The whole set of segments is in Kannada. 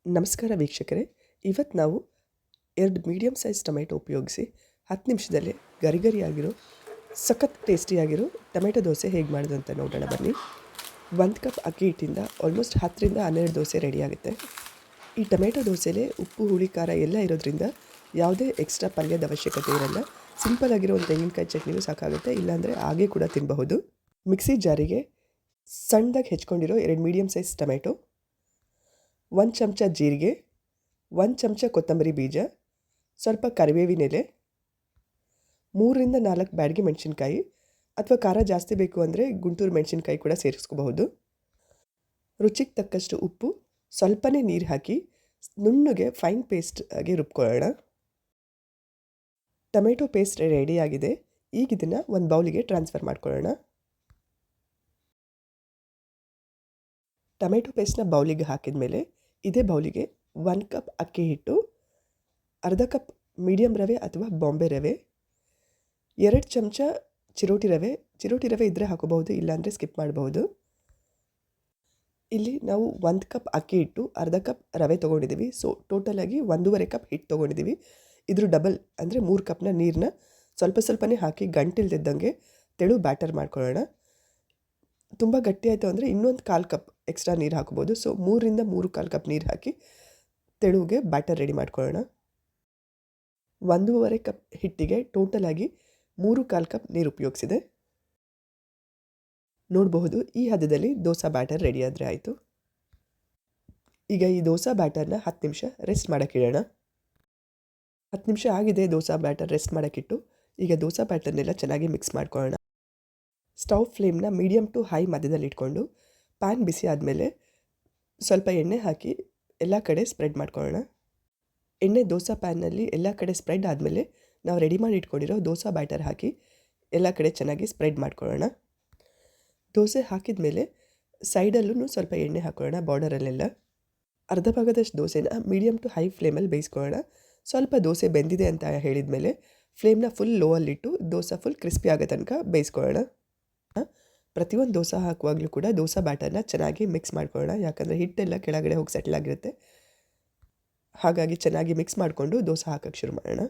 ನಮಸ್ಕಾರ ವೀಕ್ಷಕರೇ, ಇವತ್ತು ನಾವು 2 ಮೀಡಿಯಮ್ ಸೈಜ್ ಟೊಮೆಟೊ ಉಪಯೋಗಿಸಿ 10 ನಿಮಿಷದಲ್ಲಿ ಗರಿಗರಿಯಾಗಿರೋ ಸಖತ್ ಟೇಸ್ಟಿಯಾಗಿರೋ ಟೊಮೆಟೊ ದೋಸೆ ಹೇಗೆ ಮಾಡೋದು ಅಂತ ನೋಡೋಣ ಬನ್ನಿ. 1 ಕಪ್ ಅಕ್ಕಿ ಹಿಟ್ಟಿಂದ ಆಲ್ಮೋಸ್ಟ್ 10 ರಿಂದ 12 ದೋಸೆ ರೆಡಿ ಆಗುತ್ತೆ. ಈ ಟೊಮೆಟೊ ದೋಸೆಲೇ ಉಪ್ಪು ಹುಳಿ ಖಾರ ಎಲ್ಲ ಇರೋದ್ರಿಂದ ಯಾವುದೇ ಎಕ್ಸ್ಟ್ರಾ ಪಲ್ಯದ ಅವಶ್ಯಕತೆ ಇರಲ್ಲ. ಸಿಂಪಲ್ ಆಗಿರೋ ಒಂದು ತೆಂಗಿನಕಾಯಿ ಚಟ್ನಿನೂ ಸಾಕಾಗುತ್ತೆ, ಇಲ್ಲಾಂದರೆ ಹಾಗೆ ಕೂಡ ತಿನ್ನಬಹುದು. ಮಿಕ್ಸಿ ಜಾರಿಗೆ ಸಣ್ಣದಾಗಿ ಹೆಚ್ಕೊಂಡಿರೋ 2 ಮೀಡಿಯಮ್ ಸೈಜ್ ಟೊಮೆಟೊ, 1 ಚಮಚ ಜೀರಿಗೆ, 1 ಚಮಚ ಕೊತ್ತಂಬರಿ ಬೀಜ, ಸ್ವಲ್ಪ ಕರಿಬೇವಿನ ಎಲೆ, 3 ರಿಂದ 4 ಬ್ಯಾಡಗಿ ಮೆಣಸಿನ್ಕಾಯಿ ಅಥವಾ ಖಾರ ಜಾಸ್ತಿ ಬೇಕು ಅಂದರೆ ಗುಂಟೂರು ಮೆಣಸಿನ್ಕಾಯಿ ಕೂಡ ಸೇರಿಸ್ಕೋಬಹುದು. ರುಚಿಗೆ ತಕ್ಕಷ್ಟು ಉಪ್ಪು, ಸ್ವಲ್ಪನೇ ನೀರು ಹಾಕಿ ನುಣ್ಣಗೆ ಫೈನ್ ಪೇಸ್ಟ್ ಆಗಿ ರುಬ್ಕೊಳ್ಳೋಣ. ಟೊಮೆಟೊ ಪೇಸ್ಟ್ ರೆಡಿಯಾಗಿದೆ. ಈಗ ಇದನ್ನು ಒಂದು ಬೌಲಿಗೆ ಟ್ರಾನ್ಸ್ಫರ್ ಮಾಡ್ಕೊಳ್ಳೋಣ. ಟೊಮೆಟೊ ಪೇಸ್ಟ್ನ ಬೌಲಿಗೆ ಹಾಕಿದ ಮೇಲೆ ಇದೇ ಬೌಲಿಗೆ 1 ಕಪ್ ಅಕ್ಕಿ ಹಿಟ್ಟು, ಅರ್ಧ ಕಪ್ ಮೀಡಿಯಮ್ ರವೆ ಅಥವಾ ಬಾಂಬೆ ರವೆ, 2 ಚಮಚ ಚಿರೋಟಿ ರವೆ ಇದ್ದರೆ ಹಾಕೋಬಹುದು, ಇಲ್ಲಾಂದರೆ ಸ್ಕಿಪ್ ಮಾಡಬಹುದು. ಇಲ್ಲಿ ನಾವು 1 ಕಪ್ ಅಕ್ಕಿ ಹಿಟ್ಟು, ಅರ್ಧ ಕಪ್ ರವೆ ತೊಗೊಂಡಿದ್ದೀವಿ. ಸೊ ಟೋಟಲಾಗಿ 1.5 ಕಪ್ ಹಿಟ್ಟು ತೊಗೊಂಡಿದ್ದೀವಿ. ಇದ್ರ ಡಬಲ್ ಅಂದರೆ 3 ಕಪ್ನ ನೀರನ್ನ ಸ್ವಲ್ಪನೇ ಹಾಕಿ ಗಂಟಿಲ್ದಿದ್ದಂಗೆ ತೆಳು ಬ್ಯಾಟರ್ ಮಾಡ್ಕೊಳ್ಳೋಣ. ತುಂಬ ಗಟ್ಟಿ ಆಯಿತು ಅಂದರೆ ಇನ್ನೊಂದು 1/4 ಕಪ್ ಎಕ್ಸ್ಟ್ರಾ ನೀರು ಹಾಕ್ಬೋದು. ಸೊ 3 ರಿಂದ 3/4 ಕಪ್ ನೀರು ಹಾಕಿ ತೆಳುಗೆ ಬ್ಯಾಟರ್ ರೆಡಿ ಮಾಡ್ಕೊಳ್ಳೋಣ. 1.5 ಕಪ್ ಹಿಟ್ಟಿಗೆ ಟೋಟಲಾಗಿ 3/4 ಕಪ್ ನೀರು ಉಪಯೋಗಿಸಿದೆ. ನೋಡಬಹುದು, ಈ ಹದದಲ್ಲಿ ದೋಸೆ ಬ್ಯಾಟರ್ ರೆಡಿ ಆದರೆ ಆಯಿತು. ಈಗ ಈ ದೋಸೆ ಬ್ಯಾಟರ್ನ 10 ನಿಮಿಷ ರೆಸ್ಟ್ ಮಾಡೋಕ್ಕಿಡೋಣ. 10 ನಿಮಿಷ ಆಗಿದೆ ದೋಸೆ ಬ್ಯಾಟರ್ ರೆಸ್ಟ್ ಮಾಡೋಕ್ಕಿಟ್ಟು. ಈಗ ದೋಸೆ ಬ್ಯಾಟರ್ನೆಲ್ಲ ಚೆನ್ನಾಗಿ ಮಿಕ್ಸ್ ಮಾಡ್ಕೊಳ್ಳೋಣ. ಸ್ಟವ್ ಫ್ಲೇಮ್ನ ಮೀಡಿಯಮ್ ಟು ಹೈ ಮಧ್ಯದಲ್ಲಿ ಇಟ್ಕೊಂಡು ಪ್ಯಾನ್ ಬಿಸಿ ಆದಮೇಲೆ ಸ್ವಲ್ಪ ಎಣ್ಣೆ ಹಾಕಿ ಎಲ್ಲ ಕಡೆ ಸ್ಪ್ರೆಡ್ ಮಾಡ್ಕೊಳ್ಳೋಣ. ಎಣ್ಣೆ ದೋಸೆ ಪ್ಯಾನ್ನಲ್ಲಿ ಎಲ್ಲ ಕಡೆ ಸ್ಪ್ರೆಡ್ ಆದಮೇಲೆ ನಾವು ರೆಡಿ ಮಾಡಿ ಇಟ್ಕೊಂಡಿರೋ ದೋಸೆ ಬ್ಯಾಟರ್ ಹಾಕಿ ಎಲ್ಲ ಕಡೆ ಚೆನ್ನಾಗಿ ಸ್ಪ್ರೆಡ್ ಮಾಡ್ಕೊಳ್ಳೋಣ. ದೋಸೆ ಹಾಕಿದ ಮೇಲೆ ಸೈಡಲ್ಲೂ ಸ್ವಲ್ಪ ಎಣ್ಣೆ ಹಾಕೊಳ್ಳೋಣ. ಬಾರ್ಡರಲ್ಲೆಲ್ಲ ಅರ್ಧ ಭಾಗದಷ್ಟು ದೋಸೆನ ಮೀಡಿಯಮ್ ಟು ಹೈ ಫ್ಲೇಮಲ್ಲಿ ಬೇಯಿಸ್ಕೊಳ್ಳೋಣ. ಸ್ವಲ್ಪ ದೋಸೆ ಬೆಂದಿದೆ ಅಂತ ಹೇಳಿದ ಮೇಲೆ ಫ್ಲೇಮ್ನ ಫುಲ್ ಲೋವಲ್ಲಿಟ್ಟು ದೋಸೆ ಫುಲ್ ಕ್ರಿಸ್ಪಿ ಆಗೋ ತನಕ ಬೇಯಿಸ್ಕೊಳ್ಳೋಣ. ಪ್ರತಿಯೊಂದು ದೋಸೆ ಹಾಕುವಾಗಲೂ ಕೂಡ ದೋಸೆ ಬ್ಯಾಟರ್ನ ಚೆನ್ನಾಗಿ ಮಿಕ್ಸ್ ಮಾಡ್ಕೊಳ್ಳೋಣ, ಯಾಕಂದರೆ ಹಿಟ್ಟೆಲ್ಲ ಕೆಳಗಡೆ ಹೋಗಿ ಸೆಟಲ್ ಆಗಿರುತ್ತೆ. ಹಾಗಾಗಿ ಚೆನ್ನಾಗಿ ಮಿಕ್ಸ್ ಮಾಡಿಕೊಂಡು ದೋಸೆ ಹಾಕೋಕ್ಕೆ ಶುರು ಮಾಡೋಣ.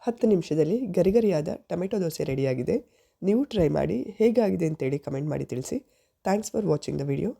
10 ನಿಮಿಷದಲ್ಲಿ ಗರಿಗರಿಯಾದ ಟೊಮೆಟೊ ದೋಸೆ ರೆಡಿಯಾಗಿದೆ. ನೀವು ಟ್ರೈ ಮಾಡಿ ಹೇಗಾಗಿದೆ ಅಂತೇಳಿ ಕಮೆಂಟ್ ಮಾಡಿ ತಿಳಿಸಿ. Thanks for watching the video.